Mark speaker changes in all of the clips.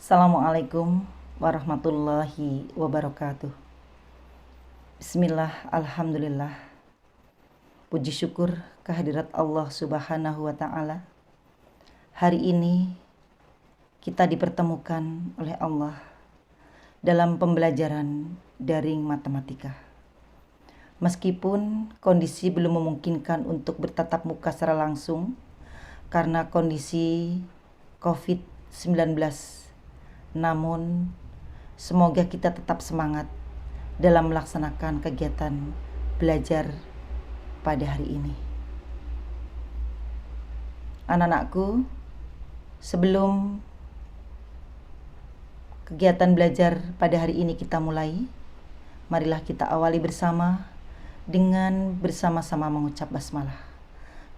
Speaker 1: Assalamualaikum warahmatullahi wabarakatuh. Bismillah, alhamdulillah. Puji syukur kehadirat Allah Subhanahu wa Ta'ala. Hari ini kita dipertemukan oleh Allah dalam pembelajaran daring matematika. Meskipun kondisi belum memungkinkan untuk bertatap muka secara langsung karena kondisi COVID-19, namun semoga kita tetap semangat dalam melaksanakan kegiatan belajar pada hari ini. Anak-anakku, sebelum kegiatan belajar pada hari ini kita mulai, marilah kita awali bersama dengan bersama-sama mengucap basmalah.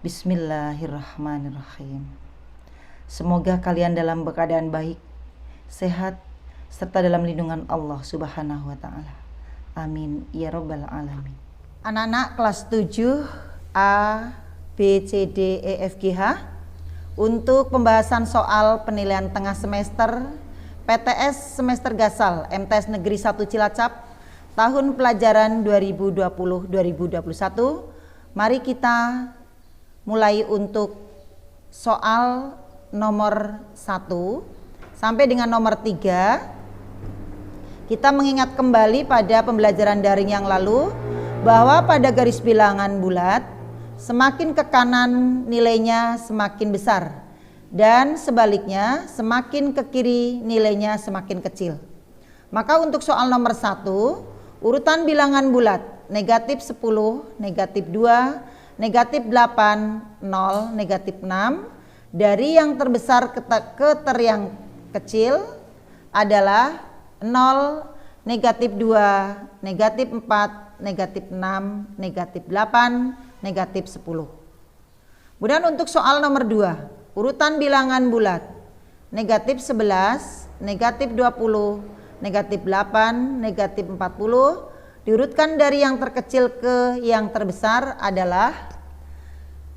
Speaker 1: Bismillahirrahmanirrahim. Semoga kalian dalam keadaan baik, sehat, serta dalam lindungan Allah Subhanahu wa Ta'ala. Amin ya rabbal alamin. Anak-anak kelas 7 A, B, C, D, E, F, G, H untuk pembahasan soal penilaian tengah semester PTS semester Gasal MTS Negeri 1 Cilacap tahun pelajaran 2020-2021. Mari kita mulai untuk soal nomor 1 sampai dengan nomor 3. Kita mengingat kembali pada pembelajaran daring yang lalu bahwa pada garis bilangan bulat semakin ke kanan nilainya semakin besar dan sebaliknya semakin ke kiri nilainya semakin kecil. Maka untuk soal nomor 1, urutan bilangan bulat negatif 10, negatif 2, negatif 8, 0, negatif 6 dari yang terbesar ke yang kecil adalah 0, negatif 2, negatif 4, negatif 6, negatif 8, negatif 10. Kemudian untuk soal nomor 2, urutan bilangan bulat negatif 11, negatif 20, negatif 8, negatif 40 diurutkan dari yang terkecil ke yang terbesar adalah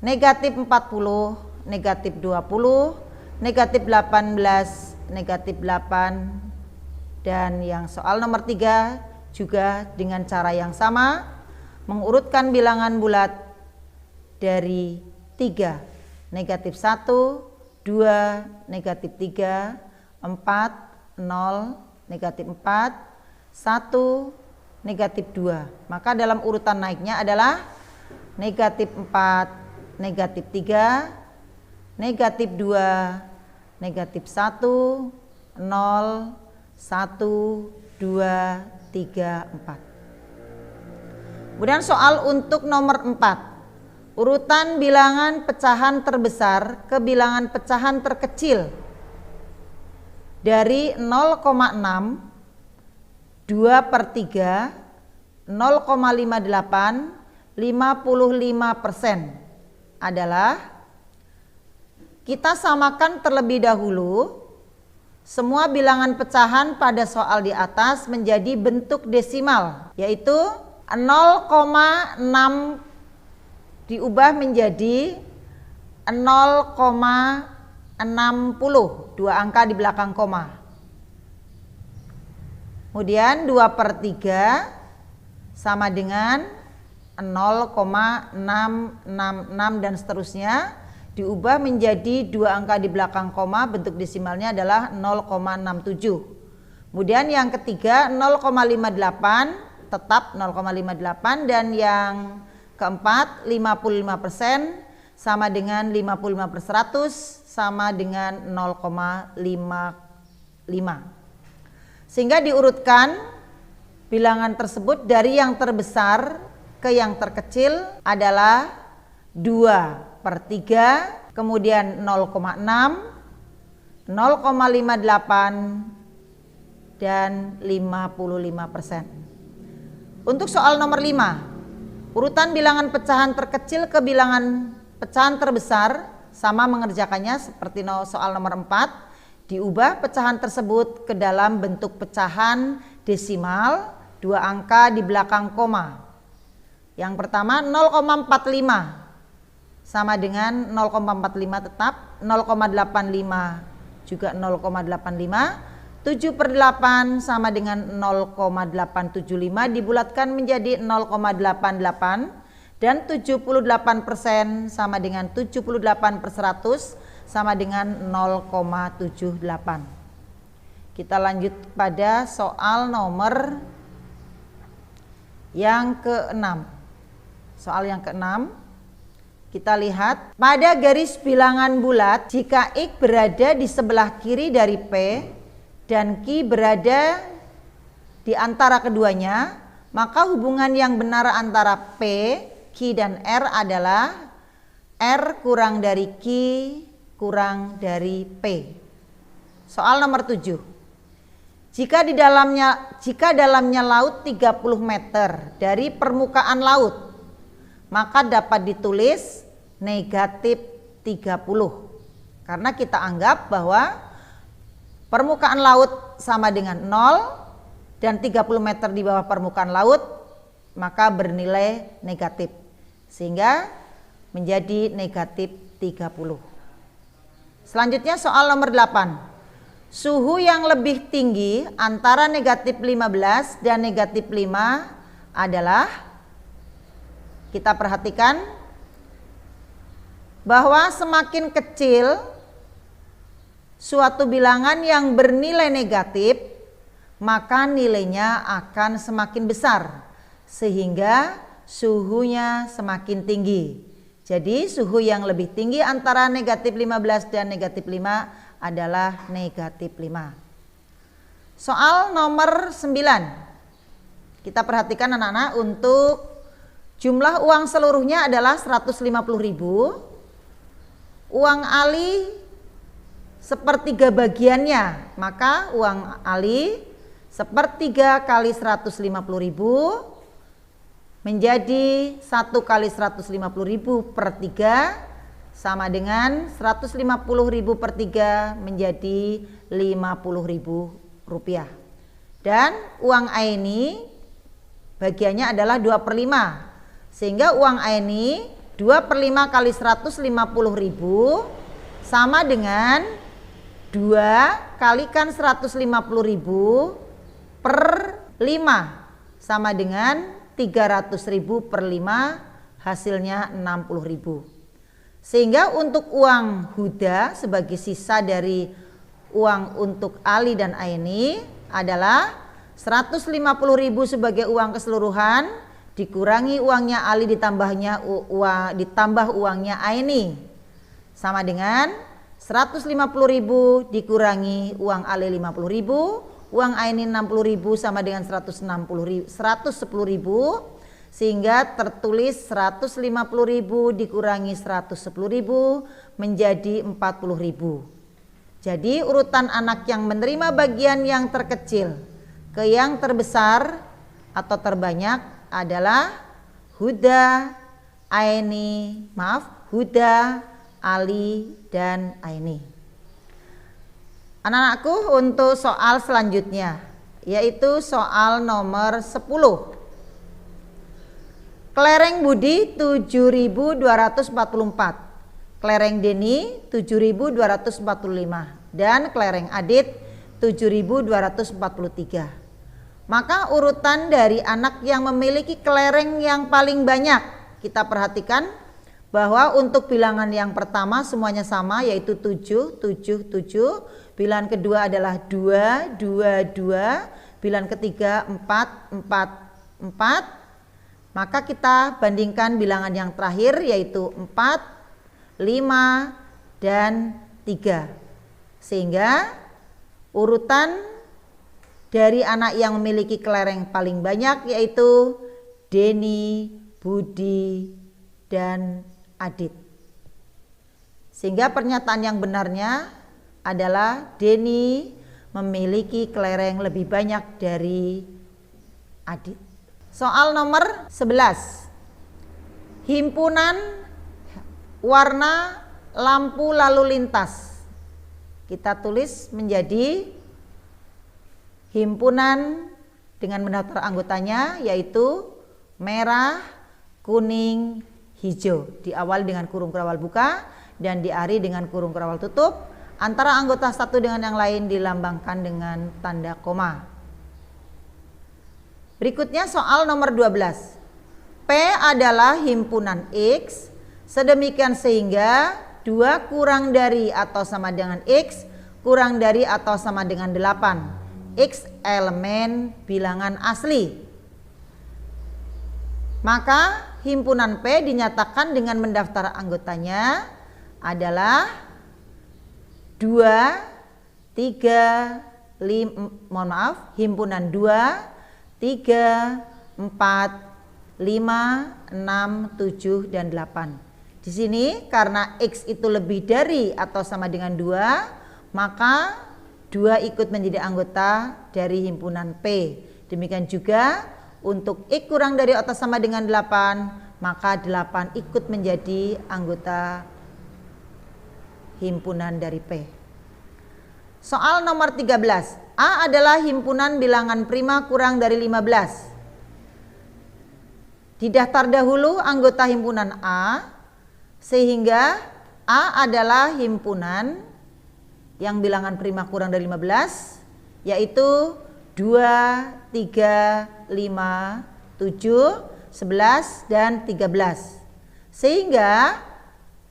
Speaker 1: negatif 40, negatif 20, negatif 18, negatif 8, dan yang soal nomor 3 juga dengan cara yang sama mengurutkan bilangan bulat dari 3, negatif 1, 2, negatif 3, 4, 0, negatif 4, 1, negatif 2. Maka dalam urutan naiknya adalah negatif 4, negatif 3, negatif 2, negatif 1, 0, 1, 2, 3, 4. Kemudian soal untuk nomor 4, urutan bilangan pecahan terbesar ke bilangan pecahan terkecil dari 0,6, 2/3, 0,58, 55% adalah kita samakan terlebih dahulu semua bilangan pecahan pada soal di atas menjadi bentuk desimal, yaitu 0,6 diubah menjadi 0,60, 2 angka di belakang koma. Kemudian 2/3 sama dengan 0,666 dan seterusnya diubah menjadi 2 angka di belakang koma, bentuk desimalnya adalah 0,67. Kemudian yang ketiga 0,58 tetap 0,58, dan yang keempat 55% sama dengan 55/100 sama dengan 0,55. Sehingga diurutkan bilangan tersebut dari yang terbesar ke yang terkecil adalah 2/3, kemudian 0,6, 0,58 dan 55%. Untuk soal nomor 5, urutan bilangan pecahan terkecil ke bilangan pecahan terbesar sama mengerjakannya seperti soal nomor 4, diubah pecahan tersebut ke dalam bentuk pecahan desimal 2 angka di belakang koma. Yang pertama 0,45 sama dengan 0,45 tetap, 0,85 juga 0,85, 7/8 sama dengan 0,875 dibulatkan menjadi 0,88 dan 78% sama dengan 78/100 sama dengan 0,78. Kita lanjut pada soal nomor yang ke-6. Soal yang ke-6, kita lihat pada garis bilangan bulat jika X berada di sebelah kiri dari P dan Q berada di antara keduanya, maka hubungan yang benar antara P, Q dan R adalah R kurang dari Q kurang dari P. Soal nomor 7. Jika dalamnya laut 30 meter dari permukaan laut, maka dapat ditulis negatif 30. Karena kita anggap bahwa permukaan laut sama dengan 0 dan 30 meter di bawah permukaan laut, maka bernilai negatif. Sehingga menjadi negatif 30. Selanjutnya soal nomor 8. Suhu yang lebih tinggi antara negatif 15 dan negatif 5 adalah, kita perhatikan bahwa semakin kecil suatu bilangan yang bernilai negatif, maka nilainya akan semakin besar sehingga suhunya semakin tinggi. Jadi suhu yang lebih tinggi antara negatif 15 dan negatif 5 adalah negatif 5. Soal nomor 9. Kita perhatikan anak-anak, untuk jumlah uang seluruhnya adalah 150.000. Uang Ali sepertiga bagiannya, maka uang Ali sepertiga kali 150.000 menjadi 1 kali 150.000 per 3 sama dengan 150.000 per 3 menjadi 50.000 rupiah. Dan uang Aini bagiannya adalah 2/5, sehingga uang Aini 2/5 kali 150.000 sama dengan 2 kalikan 150.000 per 5 sama dengan 300.000 per 5, hasilnya 60.000. Sehingga untuk uang Huda sebagai sisa dari uang untuk Ali dan Aini adalah 150.000 sebagai uang keseluruhan dikurangi uangnya Ali ditambah uangnya Aini sama dengan 150.000 dikurangi uang Ali 50.000, uang Aini 60.000 sama dengan 110.000, sehingga tertulis 150.000 dikurangi 110.000 menjadi 40.000. Jadi urutan anak yang menerima bagian yang terkecil ke yang terbesar atau terbanyak adalah Huda, Ali, dan Aini. Anak-anakku, untuk soal selanjutnya yaitu soal nomor 10. Kelereng Budi 7.244, kelereng Deni 7.245 dan kelereng Adit 7.243. Maka urutan dari anak yang memiliki kelereng yang paling banyak, kita perhatikan bahwa untuk bilangan yang pertama semuanya sama yaitu 7, 7, 7. Bilangan kedua adalah 2, 2, 2. Bilangan ketiga 4, 4, 4. Maka kita bandingkan bilangan yang terakhir yaitu 4, 5, dan 3. Sehingga urutan dari anak yang memiliki kelereng paling banyak yaitu Deni, Budi, dan Adit. Sehingga pernyataan yang benarnya adalah Deni memiliki kelereng lebih banyak dari Adit. Soal nomor 11. Himpunan warna lampu lalu lintas. Kita tulis menjadi himpunan dengan mendaftar anggotanya yaitu merah, kuning, hijau. Diawali dengan kurung kurawal buka dan diakhiri dengan kurung kurawal tutup. antara anggota satu dengan yang lain dilambangkan dengan tanda koma. Berikutnya soal nomor 12. P adalah himpunan X, sedemikian sehingga 2 kurang dari atau sama dengan X kurang dari atau sama dengan 8. X elemen bilangan asli. Maka himpunan P dinyatakan dengan mendaftar anggotanya adalah 2, 3, 5, himpunan 2, 3, 4, 5, 6, 7, dan 8. Di sini karena X itu lebih dari atau sama dengan 2, maka 2 ikut menjadi anggota dari himpunan P. Demikian juga untuk X kurang dari atau sama dengan 8, maka 8 ikut menjadi anggota himpunan dari P. Soal nomor 13. A adalah himpunan bilangan prima kurang dari 15. Didaftar dahulu anggota himpunan A, sehingga A adalah himpunan yang bilangan prima kurang dari 15, yaitu 2, 3, 5, 7, 11, dan 13. Sehingga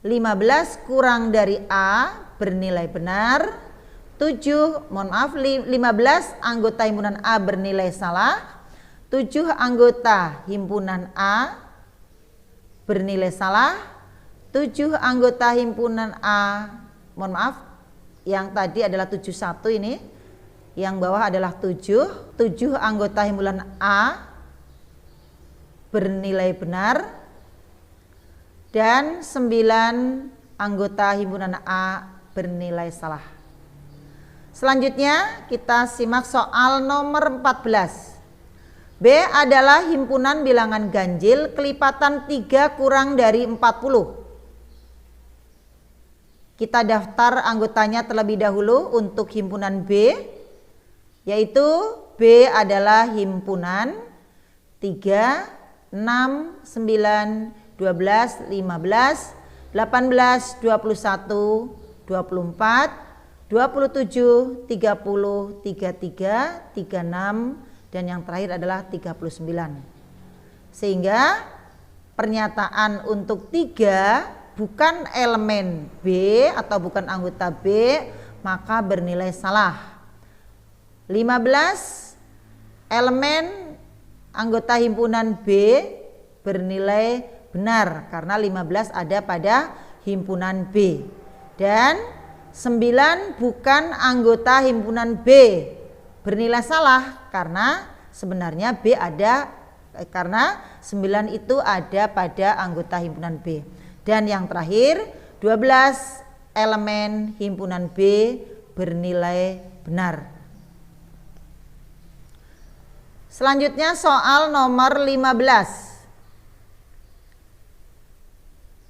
Speaker 1: 15 kurang dari A bernilai benar, 15 anggota himpunan A bernilai salah, 7 anggota himpunan A bernilai salah, 7 anggota himpunan A, yang tadi adalah 71 ini, yang bawah adalah 7 anggota himpunan A bernilai benar, dan 9 anggota himpunan A bernilai salah. Selanjutnya kita simak soal nomor 14. B adalah himpunan bilangan ganjil kelipatan 3 kurang dari 40. Kita daftar anggotanya terlebih dahulu untuk himpunan B, yaitu B adalah himpunan 3, 6, 9, 12, 15, 18, 21, 24, 27, 30, 33, 36, dan yang terakhir adalah 39. Sehingga pernyataan untuk 3 bukan elemen B atau bukan anggota B, maka bernilai salah. 15 elemen anggota himpunan B bernilai benar karena 15 ada pada himpunan B. Dan 9 bukan anggota himpunan B bernilai salah karena sebenarnya B ada, karena 9 itu ada pada anggota himpunan B. Dan yang terakhir 12 elemen himpunan B bernilai benar. Selanjutnya soal nomor 15.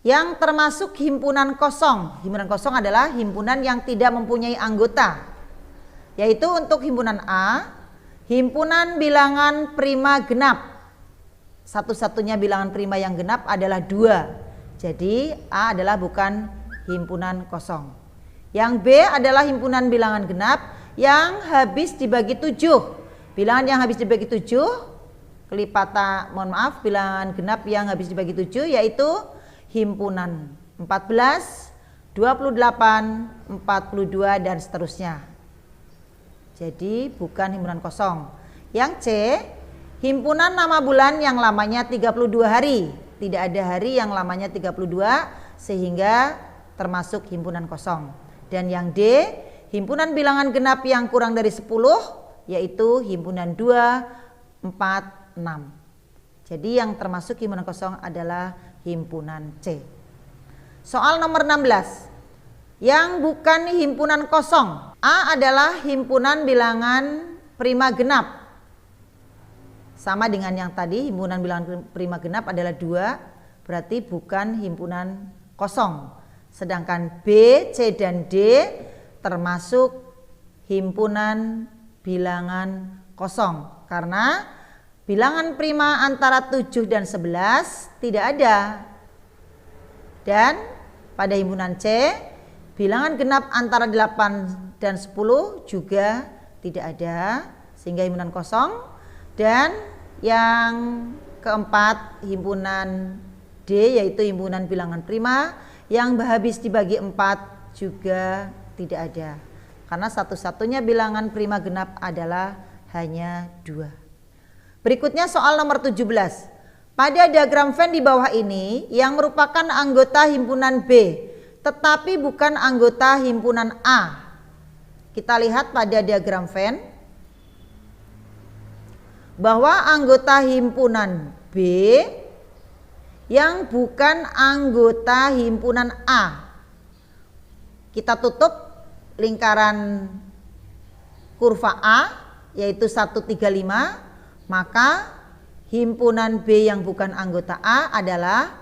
Speaker 1: Yang termasuk himpunan kosong. Himpunan kosong adalah himpunan yang tidak mempunyai anggota. Yaitu untuk himpunan A, himpunan bilangan prima genap. Satu-satunya bilangan prima yang genap adalah 2. Jadi A adalah bukan himpunan kosong. Yang B adalah himpunan bilangan genap yang habis dibagi 7. Bilangan yang habis dibagi 7, bilangan genap yang habis dibagi 7 yaitu himpunan 14, 28, 42, dan seterusnya. Jadi bukan himpunan kosong. Yang C, himpunan nama bulan yang lamanya 32 hari. Tidak ada hari yang lamanya 32 sehingga termasuk himpunan kosong. Dan yang D, himpunan bilangan genap yang kurang dari 10 yaitu himpunan 2, 4, 6. Jadi yang termasuk himpunan kosong adalah himpunan C. Soal nomor 16. Yang bukan himpunan kosong. A adalah himpunan bilangan prima genap. Sama dengan yang tadi, himpunan bilangan prima genap adalah 2, berarti bukan himpunan kosong. Sedangkan B, C, dan D termasuk himpunan bilangan kosong. Karena bilangan prima antara 7 dan 11 tidak ada. Dan pada himpunan C, Bilangan genap antara 8 dan 10 juga tidak ada, sehingga himpunan kosong. Dan yang keempat, himpunan D, yaitu himpunan bilangan prima yang habis dibagi 4 juga tidak ada, karena satu-satunya bilangan prima genap adalah hanya 2. Berikutnya soal nomor 17. Pada diagram Venn di bawah ini yang merupakan anggota himpunan B tetapi bukan anggota himpunan A. Kita lihat pada diagram Venn bahwa anggota himpunan B yang bukan anggota himpunan A. Kita tutup lingkaran kurva A yaitu 135, maka himpunan B yang bukan anggota A adalah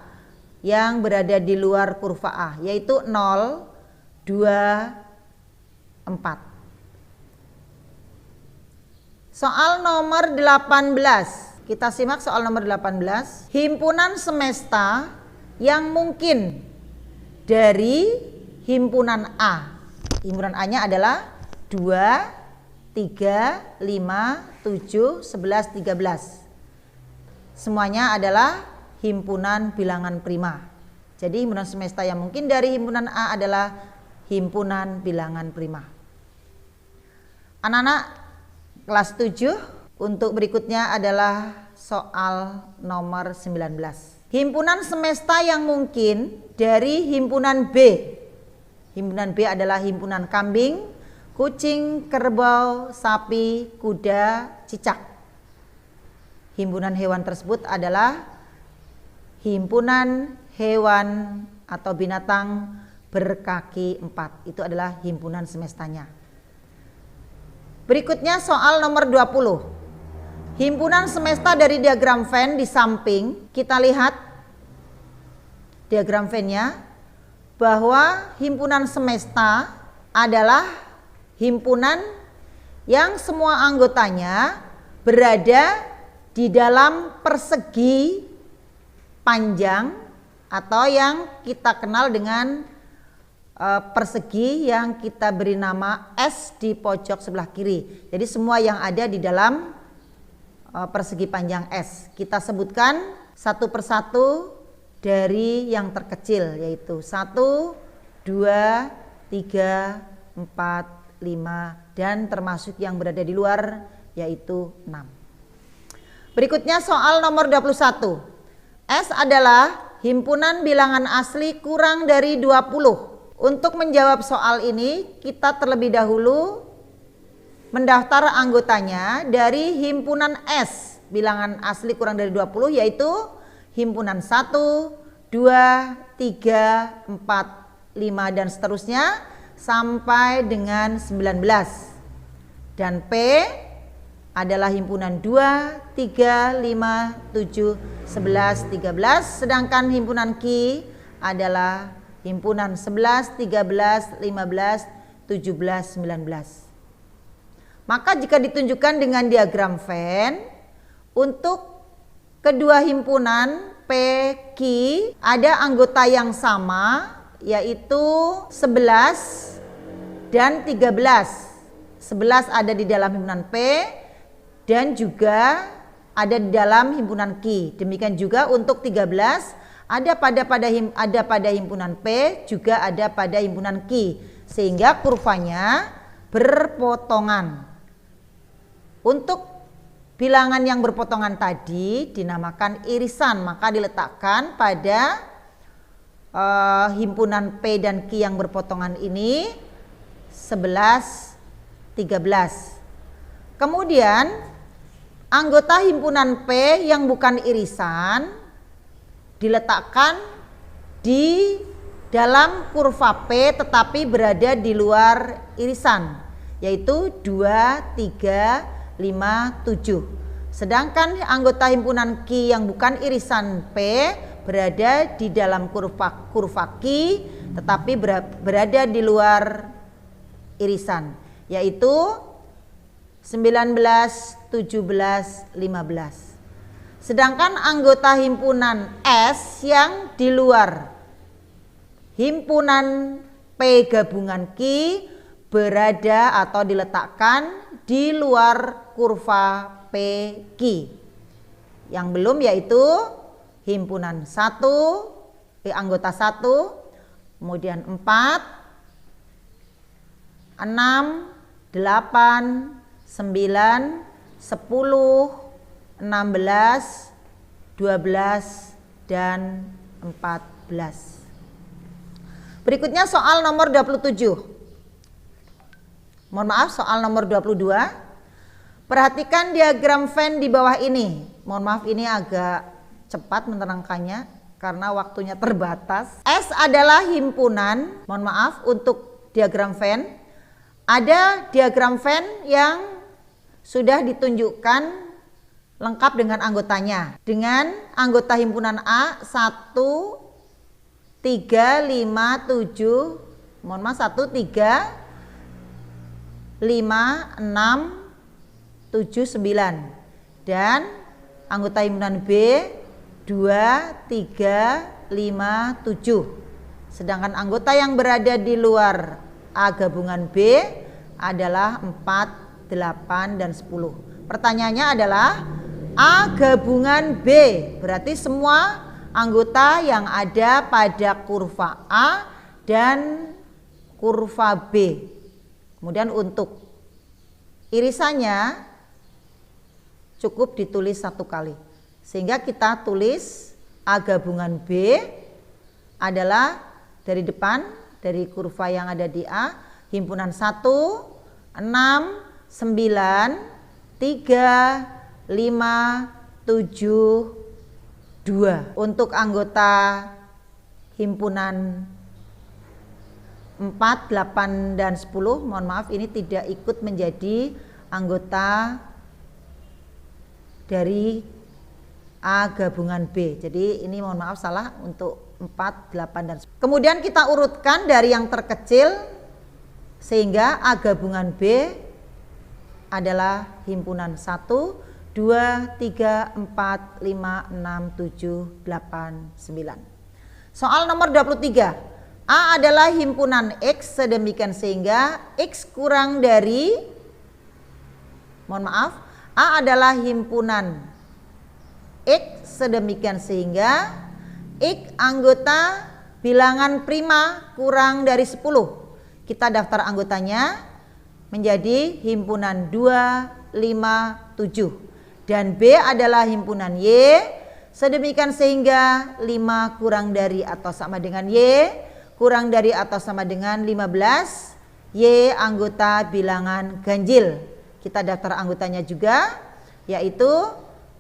Speaker 1: yang berada di luar kurva A, yaitu 0, 2, 4. Soal nomor 18. Kita simak soal nomor 18. Himpunan semesta yang mungkin dari himpunan A. Himpunan A-nya adalah 2, 3, 5, 7, 11, 13. Semuanya adalah himpunan bilangan prima. Jadi himpunan semesta yang mungkin dari himpunan A adalah himpunan bilangan prima. Anak-anak kelas 7, untuk berikutnya adalah soal nomor 19. Himpunan semesta yang mungkin dari himpunan B. Himpunan B adalah himpunan kambing, kucing, kerbau, sapi, kuda, cicak. Himpunan hewan tersebut adalah himpunan hewan atau binatang berkaki 4. Itu adalah himpunan semestanya. Berikutnya soal nomor 20. Himpunan semesta dari diagram Venn di samping. Kita lihat diagram Venn-nya bahwa himpunan semesta adalah himpunan yang semua anggotanya berada di dalam persegi panjang atau yang kita kenal dengan persegi yang kita beri nama S di pojok sebelah kiri. Jadi semua yang ada di dalam persegi panjang S kita sebutkan satu persatu dari yang terkecil, yaitu 1, 2, 3, 4, 5 dan termasuk yang berada di luar yaitu 6. Berikutnya soal nomor 21. S adalah himpunan bilangan asli kurang dari 20. Untuk menjawab soal ini kita terlebih dahulu mendaftar anggotanya dari himpunan S bilangan asli kurang dari 20, yaitu himpunan 1, 2, 3, 4, 5 dan seterusnya sampai dengan 19. Dan P adalah himpunan 2, 3, 5, 7, 11, 13, sedangkan himpunan Q adalah himpunan 11, 13, 15, 17, 19. Maka jika ditunjukkan dengan diagram Venn, untuk kedua himpunan P, Q ada anggota yang sama, yaitu 11 dan 13. 11 ada di dalam himpunan P dan juga ada di dalam himpunan Q. Demikian juga untuk 13 ada pada himpunan P, juga ada pada himpunan Q, sehingga kurvanya berpotongan. Untuk bilangan yang berpotongan tadi dinamakan irisan, maka diletakkan pada himpunan P dan Q yang berpotongan ini 11, 13. Kemudian anggota himpunan P yang bukan irisan diletakkan di dalam kurva P tetapi berada di luar irisan, yaitu 2, 3, 5, 7. Sedangkan anggota himpunan Q yang bukan irisan P berada di dalam kurva Q tetapi berada di luar irisan, yaitu 19, 17, 15. Sedangkan anggota himpunan S yang di luar himpunan P gabungan Q berada atau diletakkan di luar kurva PQ. Yang belum yaitu himpunan 1, anggota 1, kemudian 4, 6, 8, 9, 10, 16, 12, dan 14. Berikutnya soal nomor 27. Mohon maaf, soal nomor 22. Perhatikan diagram Venn di bawah ini. Mohon maaf, ini agak cepat menerangkannya karena waktunya terbatas. S adalah himpunan, mohon maaf untuk diagram Venn. Ada diagram Venn yang sudah ditunjukkan lengkap dengan anggotanya. Dengan anggota himpunan A 1, 3, 5, 7, mohon maaf 1, 3, 5, 6, 7, 9. Dan anggota himpunan B 2, 3, 5, 7. Sedangkan anggota yang berada di luar A gabungan B adalah 4, 8, dan 10. Pertanyaannya adalah A gabungan B, berarti semua anggota yang ada pada kurva A dan kurva B. Kemudian untuk irisannya cukup ditulis satu kali. Sehingga kita tulis A gabungan B adalah dari depan, dari kurva yang ada di A, himpunan 1, 6, 9, 3, 5, 7, 2. Untuk anggota himpunan 4, 8, dan 10, mohon maaf ini tidak ikut menjadi anggota dari A gabungan B. Jadi ini mohon maaf salah untuk 4, 8, dan 10. Kemudian kita urutkan dari yang terkecil sehingga A gabungan B adalah himpunan 1, 2, 3, 4, 5, 6, 7, 8, 9. Soal nomor 23. A adalah himpunan X sedemikian sehingga X kurang dari, mohon maaf, A adalah himpunan X sedemikian sehingga X anggota bilangan prima kurang dari 10. Kita daftar anggotanya menjadi himpunan 2, 5, 7. Dan B adalah himpunan Y sedemikian sehingga 5 kurang dari atau sama dengan Y kurang dari atau sama dengan 15. Y anggota bilangan ganjil. Kita daftar anggotanya juga yaitu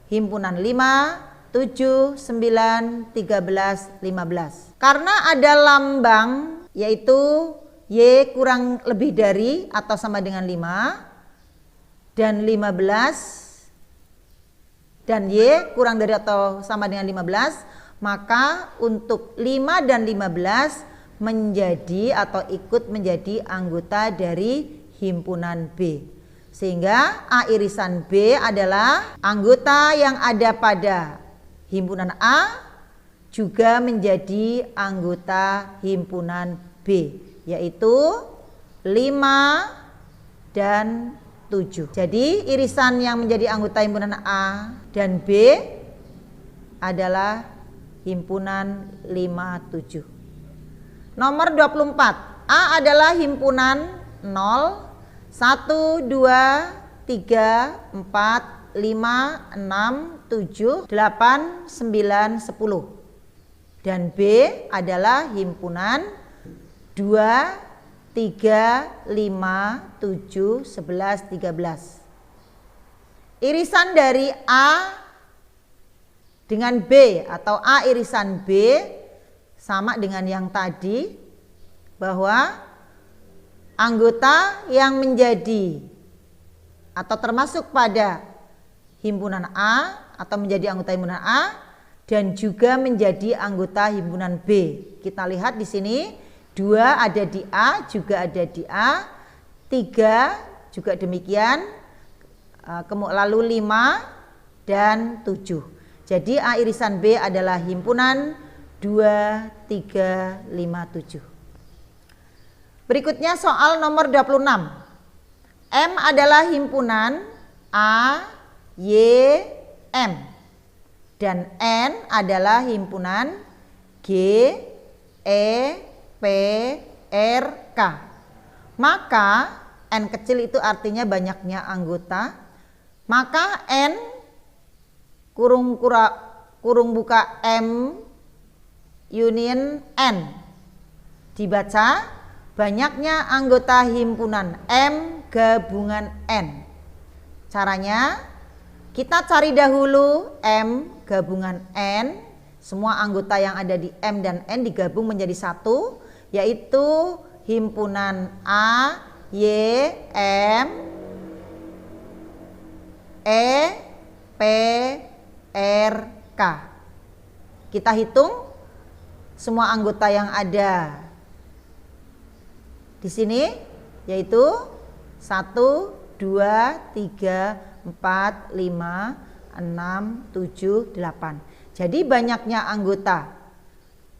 Speaker 1: himpunan 5, 7, 9, 13, 15. Karena ada lambang yaitu Y kurang lebih dari atau sama dengan 5 dan 15 dan Y kurang dari atau sama dengan 15, maka untuk 5 dan 15 menjadi atau ikut menjadi anggota dari himpunan B. Sehingga A irisan B adalah anggota yang ada pada himpunan A juga menjadi anggota himpunan B, yaitu 5 dan 7. Jadi irisan yang menjadi anggota himpunan A dan B adalah himpunan 5, 7. Nomor 24. A adalah himpunan 0, 1, 2, 3, 4, 5, 6, 7, 8, 9, 10. Dan B adalah himpunan 2, 3, 5, 7, 11, 13. Irisan dari A dengan B atau A irisan B sama dengan yang tadi, bahwa anggota yang menjadi atau termasuk pada himpunan A atau menjadi anggota himpunan A dan juga menjadi anggota himpunan B. Kita lihat di sini 2 ada di A, juga ada di A, 3 juga demikian, lalu 5 dan 7. Jadi A irisan B adalah himpunan 2, 3, 5, 7. Berikutnya soal nomor 26. M adalah himpunan A, Y, M. Dan N adalah himpunan G, E, P, R, K. Maka N kecil itu artinya banyaknya anggota. Maka N kurung buka M union N dibaca banyaknya anggota himpunan M gabungan N. Caranya kita cari dahulu M gabungan N. Semua anggota yang ada di M dan N digabung menjadi satu, yaitu himpunan A, Y, M, E, P, R, K. Kita hitung semua anggota yang ada di sini, yaitu 1, 2, 3, 4, 5, 6, 7, 8. Jadi banyaknya anggota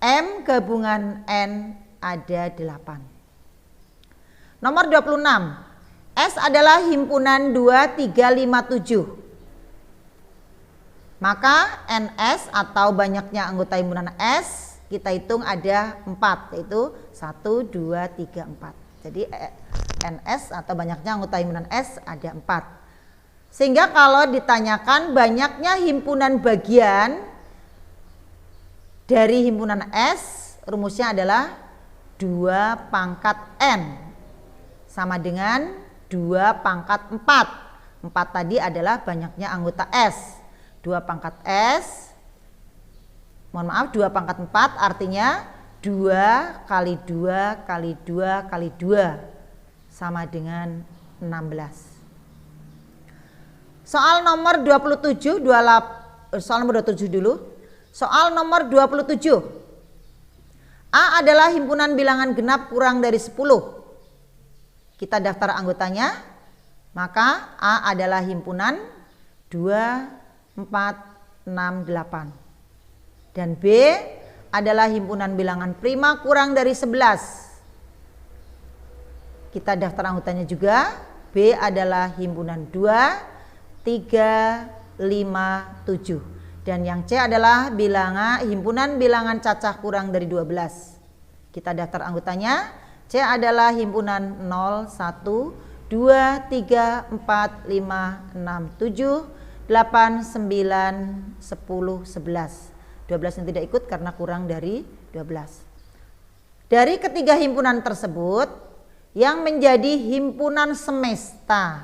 Speaker 1: M gabungan N ada 8. Nomor 26. S adalah himpunan 2, 3, 5, 7. Maka NS atau banyaknya anggota himpunan S kita hitung ada 4, yaitu 1, 2, 3, 4. Jadi NS atau banyaknya anggota himpunan S ada 4. Sehingga kalau ditanyakan banyaknya himpunan bagian dari himpunan S, rumusnya adalah 2 pangkat N sama dengan 2 pangkat 4. 4 tadi adalah banyaknya anggota S. 2 pangkat S, mohon maaf, 2 pangkat 4 artinya 2 kali 2 kali 2 kali 2 sama dengan 16. Soal nomor 27, soal nomor 27 dulu. Soal nomor 27. A adalah himpunan bilangan genap kurang dari 10. Kita daftar anggotanya. Maka A adalah himpunan 2, 4, 6, 8. Dan B adalah himpunan bilangan prima kurang dari 11. Kita daftar anggotanya juga. B adalah himpunan 2, 3, 5, 7. Dan yang C adalah himpunan bilangan cacah kurang dari 12. Kita daftar anggotanya. C adalah himpunan 0, 1, 2, 3, 4, 5, 6, 7, 8, 9, 10, 11. 12 yang tidak ikut karena kurang dari 12. Dari ketiga himpunan tersebut, yang menjadi himpunan semesta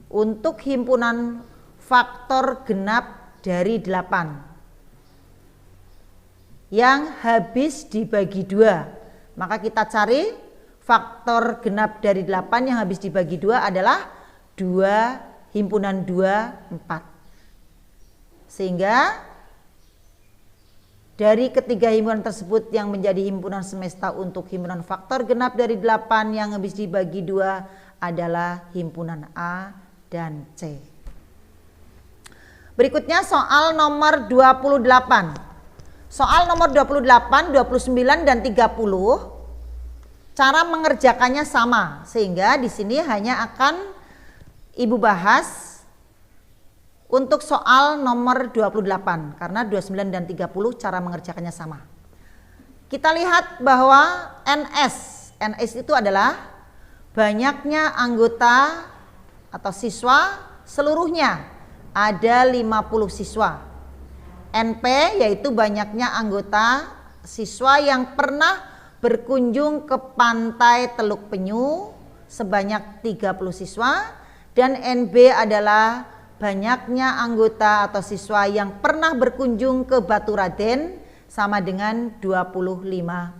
Speaker 1: untuk himpunan faktor genap dari 8 yang habis dibagi 2, maka kita cari faktor genap dari 8 yang habis dibagi 2 adalah 2, himpunan 2, 4. Sehingga dari ketiga himpunan tersebut yang menjadi himpunan semesta untuk himpunan faktor genap dari 8 yang habis dibagi 2 adalah himpunan A dan C. Berikutnya soal nomor 28. Soal nomor 28, 29 dan 30 cara mengerjakannya sama, sehingga di sini hanya akan Ibu bahas untuk soal nomor 28 karena 29 dan 30 cara mengerjakannya sama. Kita lihat bahwa NS itu adalah banyaknya anggota atau siswa seluruhnya, ada 50 siswa. NP yaitu banyaknya anggota siswa yang pernah berkunjung ke pantai Teluk Penyu sebanyak 30 siswa, dan NB adalah banyaknya anggota atau siswa yang pernah berkunjung ke Baturaden sama dengan 25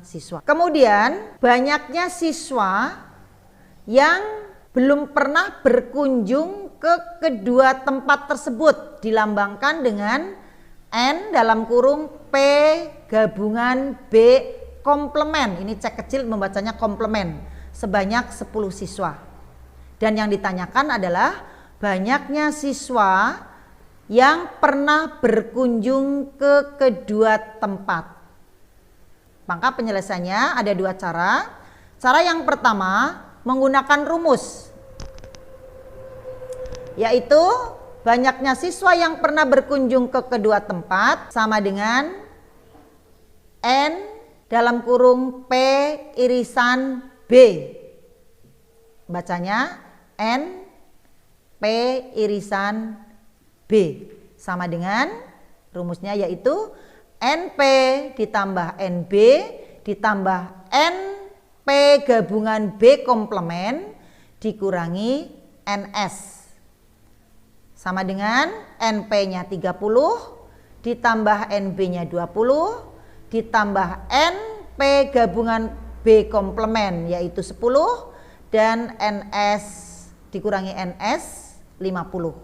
Speaker 1: siswa. Kemudian banyaknya siswa yang belum pernah berkunjung ke kedua tempat tersebut dilambangkan dengan N dalam kurung P gabungan B komplement. Ini cek kecil membacanya komplement, sebanyak 10 siswa. Dan yang ditanyakan adalah banyaknya siswa yang pernah berkunjung ke kedua tempat. Maka penyelesaiannya ada 2 cara. Cara yang pertama menggunakan rumus, yaitu banyaknya siswa yang pernah berkunjung ke kedua tempat sama dengan N dalam kurung P irisan B. Bacanya N P irisan B sama dengan rumusnya yaitu NP ditambah NB ditambah NP gabungan B komplement dikurangi NS sama dengan NP-nya 30 ditambah NB-nya 20 ditambah NP gabungan B komplement yaitu 10 dan NS dikurangi NS 50.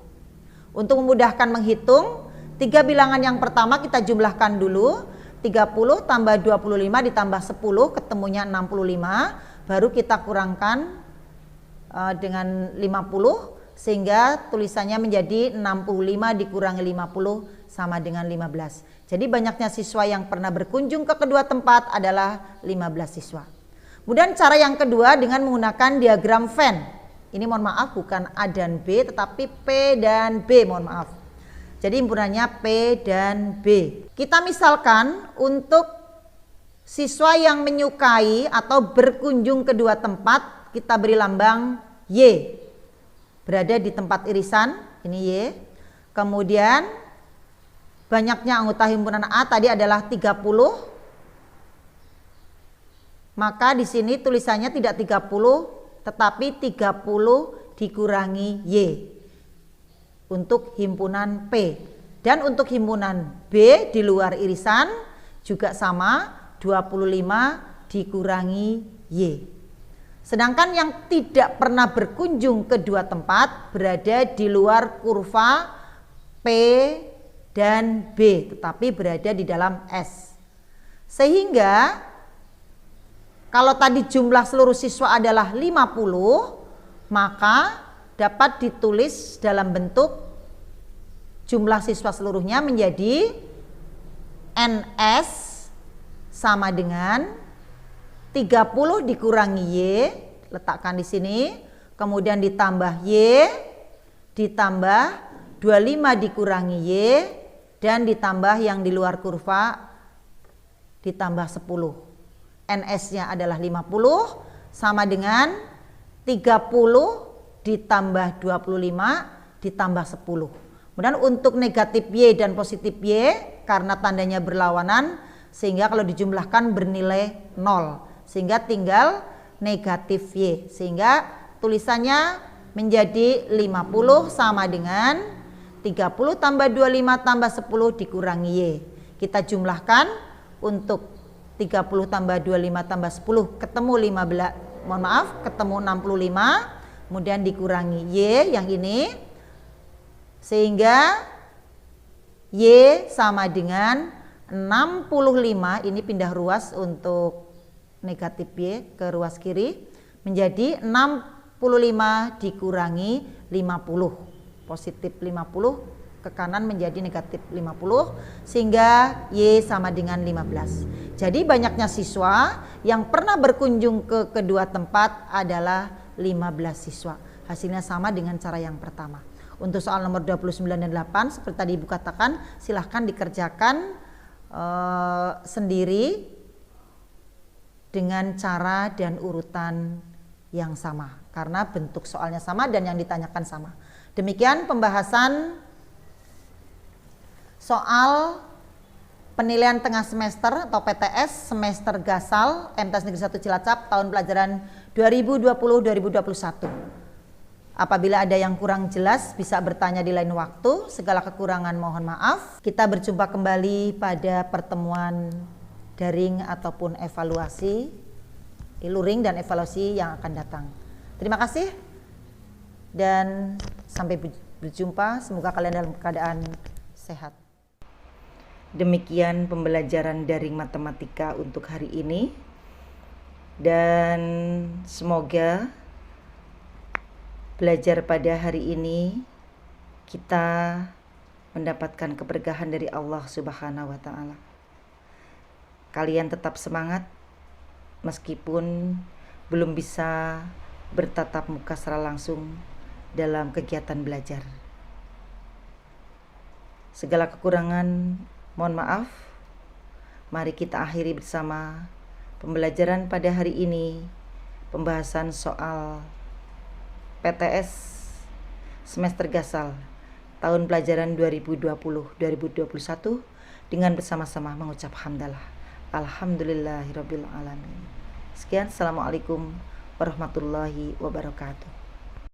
Speaker 1: Untuk memudahkan menghitung, 3 bilangan yang pertama kita jumlahkan dulu. 30 tambah 25 ditambah 10 ketemunya 65, baru kita kurangkan dengan 50 sehingga tulisannya menjadi 65 dikurangi 50 sama dengan 15. Jadi banyaknya siswa yang pernah berkunjung ke kedua tempat adalah 15 siswa. Kemudian cara yang kedua dengan menggunakan diagram Venn. Ini mohon maaf bukan A dan B tetapi P dan B, mohon maaf. Jadi himpunannya P dan B. Kita misalkan untuk siswa yang menyukai atau berkunjung ke dua tempat, kita beri lambang Y. Berada di tempat irisan, ini Y. Kemudian banyaknya anggota himpunan A tadi adalah 30. Maka di sini tulisannya tidak 30 tetapi 30 dikurangi Y untuk himpunan P. Dan untuk himpunan B di luar irisan juga sama, 25 dikurangi Y. Sedangkan yang tidak pernah berkunjung ke dua tempat berada di luar kurva P dan B, tetapi berada di dalam S. Sehingga kalau tadi jumlah seluruh siswa adalah 50, maka dapat ditulis dalam bentuk jumlah siswa seluruhnya menjadi NS sama dengan 30 dikurangi Y, letakkan di sini, kemudian ditambah Y, ditambah 25 dikurangi Y, dan ditambah yang di luar kurva ditambah 10. NS-nya adalah 50 sama dengan 30 ditambah 25 ditambah 10. Kemudian untuk negatif Y dan positif Y karena tandanya berlawanan sehingga kalau dijumlahkan bernilai 0. Sehingga tinggal negatif Y, sehingga tulisannya menjadi 50 sama dengan 30 tambah 25 tambah 10 dikurangi Y. Kita jumlahkan untuk 30 tambah 25 tambah 10 ketemu 15, mohon maaf ketemu 65, kemudian dikurangi Y yang ini sehingga Y sama dengan 65, ini pindah ruas untuk negatif Y ke ruas kiri menjadi 65 dikurangi 50, positif 50 ke kanan menjadi negatif 50 sehingga Y sama dengan 15. Jadi banyaknya siswa yang pernah berkunjung ke kedua tempat adalah 15 siswa. Hasilnya sama dengan cara yang pertama. Untuk soal nomor 29 dan 8 seperti tadi Ibu katakan, silahkan dikerjakan sendiri dengan cara dan urutan yang sama karena bentuk soalnya sama dan yang ditanyakan sama. Demikian pembahasan soal penilaian tengah semester atau PTS semester Gasal MTs Negeri 1 Cilacap tahun pelajaran 2020-2021. Apabila ada yang kurang jelas bisa bertanya di lain waktu. Segala kekurangan mohon maaf. Kita berjumpa kembali pada pertemuan daring ataupun evaluasi, luring dan evaluasi yang akan datang. Terima kasih dan sampai berjumpa. Semoga kalian dalam keadaan sehat. Demikian pembelajaran daring matematika untuk hari ini. Dan semoga belajar pada hari ini kita mendapatkan keberkahan dari Allah Subhanahu wa taala. Kalian tetap semangat meskipun belum bisa bertatap muka secara langsung dalam kegiatan belajar. Segala kekurangan mohon maaf. Mari kita akhiri bersama pembelajaran pada hari ini, pembahasan soal PTS semester gasal tahun pelajaran 2020-2021 dengan bersama-sama mengucap hamdalah. Alhamdulillahirabbil alamin. Sekian, assalamualaikum warahmatullahi wabarakatuh.